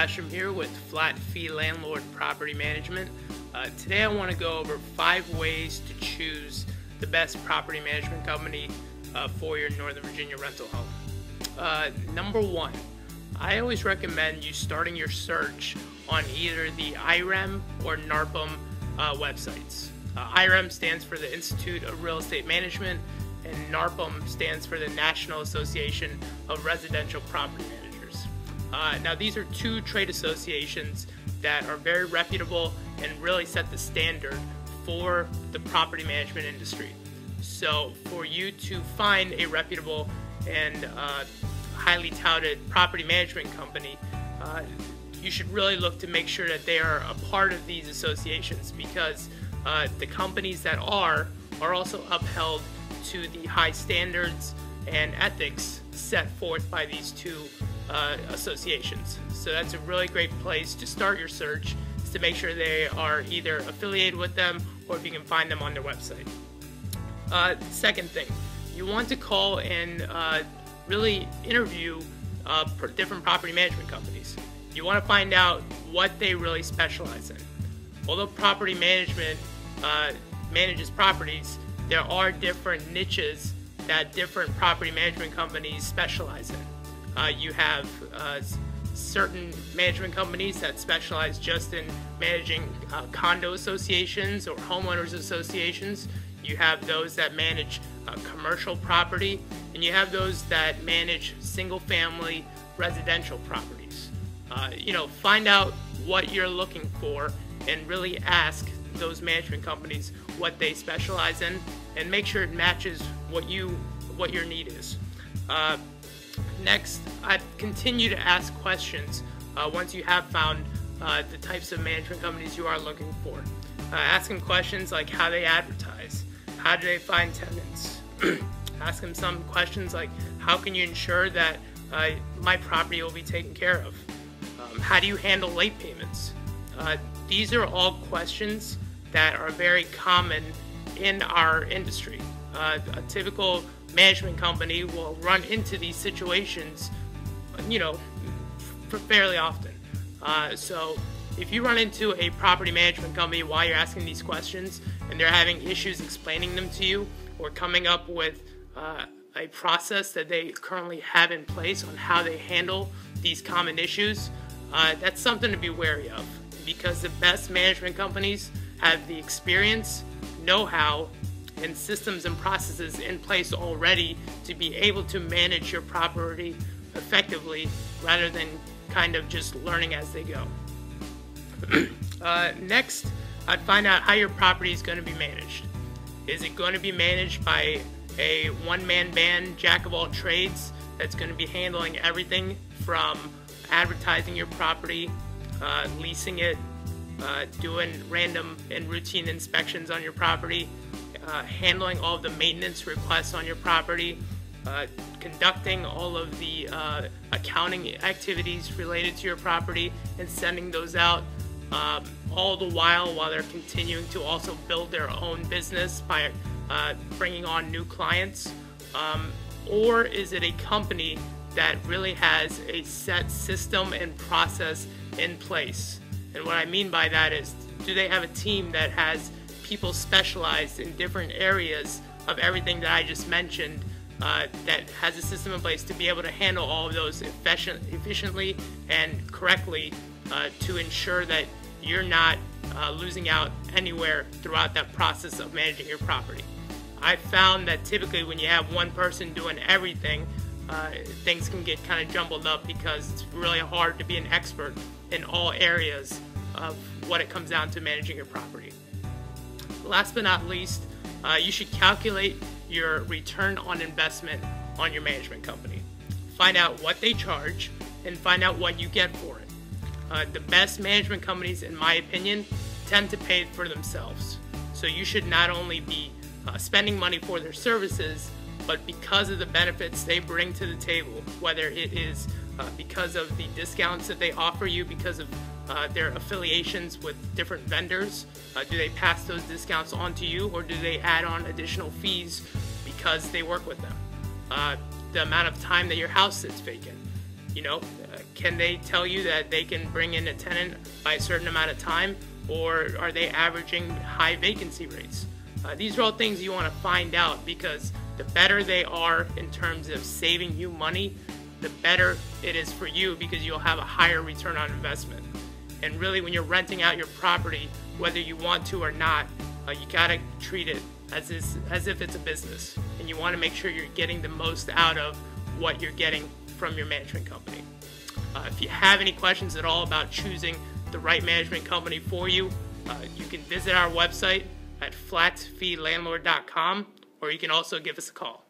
Ashram here with Flat Fee Landlord Property Management. Today I want to go over 5 ways to choose the best property management company for your Northern Virginia rental home. Number 1, I always recommend you starting your search on either the IREM or NARPM websites. IREM stands for the Institute of Real Estate Management, and NARPM stands for the National Association of Residential Property Managers. Now these are 2 trade associations that are very reputable and really set the standard for the property management industry. So for you to find a reputable and highly touted property management company, you should really look to make sure that they are a part of these associations, because the companies that are also upheld to the high standards and ethics set forth by these 2 associations. So that's a really great place to start your search, is to make sure they are either affiliated with them or if you can find them on their website. Second thing, you want to call and really interview different property management companies. You want to find out what they really specialize in. Although property management manages properties, there are different niches that different property management companies specialize in. You have certain management companies that specialize just in managing condo associations or homeowners associations. You have those that manage commercial property, and you have those that manage single-family residential properties. Find out what you're looking for and really ask those management companies what they specialize in, and make sure it matches what your need is. Next, I'd continue to ask questions once you have found the types of management companies you are looking for. Ask them questions like how they advertise, how do they find tenants. Ask them some questions like, how can you ensure that my property will be taken care of? How do you handle late payments? These are all questions that are very common in our industry. A typical management company will run into these situations, fairly often. So if you run into a property management company while you're asking these questions and they're having issues explaining them to you, or coming up with a process that they currently have in place on how they handle these common issues, that's something to be wary of, because the best management companies have the experience, know-how, and systems and processes in place already to be able to manage your property effectively, rather than kind of just learning as they go. Next, I'd find out how your property is going to be managed. Is it going to be managed by a one-man band, jack of all trades, that's going to be handling everything from advertising your property, leasing it, doing random and routine inspections on your property, handling all of the maintenance requests on your property, conducting all of the accounting activities related to your property and sending those out, all the while they're continuing to also build their own business by bringing on new clients? Or is it a company that really has a set system and process in place? And what I mean by that is, do they have a team that has people specialized in different areas of everything that I just mentioned, that has a system in place to be able to handle all of those efficiently and correctly, to ensure that you're not losing out anywhere throughout that process of managing your property? I found that typically when you have one person doing everything, things can get kind of jumbled up, because it's really hard to be an expert in all areas of what it comes down to managing your property. Last but not least, you should calculate your return on investment on your management company. Find out what they charge and find out what you get for it. The best management companies, in my opinion, tend to pay for themselves. So you should not only be spending money for their services, but because of the benefits they bring to the table, whether it is because of the discounts that they offer you because of their affiliations with different vendors. Do they pass those discounts on to you, or do they add on additional fees because they work with them? The amount of time that your house sits vacant. Can they tell you that they can bring in a tenant by a certain amount of time, or are they averaging high vacancy rates? These are all things you want to find out, because the better they are in terms of saving you money, the better it is for you, because you'll have a higher return on investment. And really, when you're renting out your property, whether you want to or not, you gotta treat it as if it's a business, and you want to make sure you're getting the most out of what you're getting from your management company. If you have any questions at all about choosing the right management company for you, you can visit our website at flatfeelandlord.com, or you can also give us a call.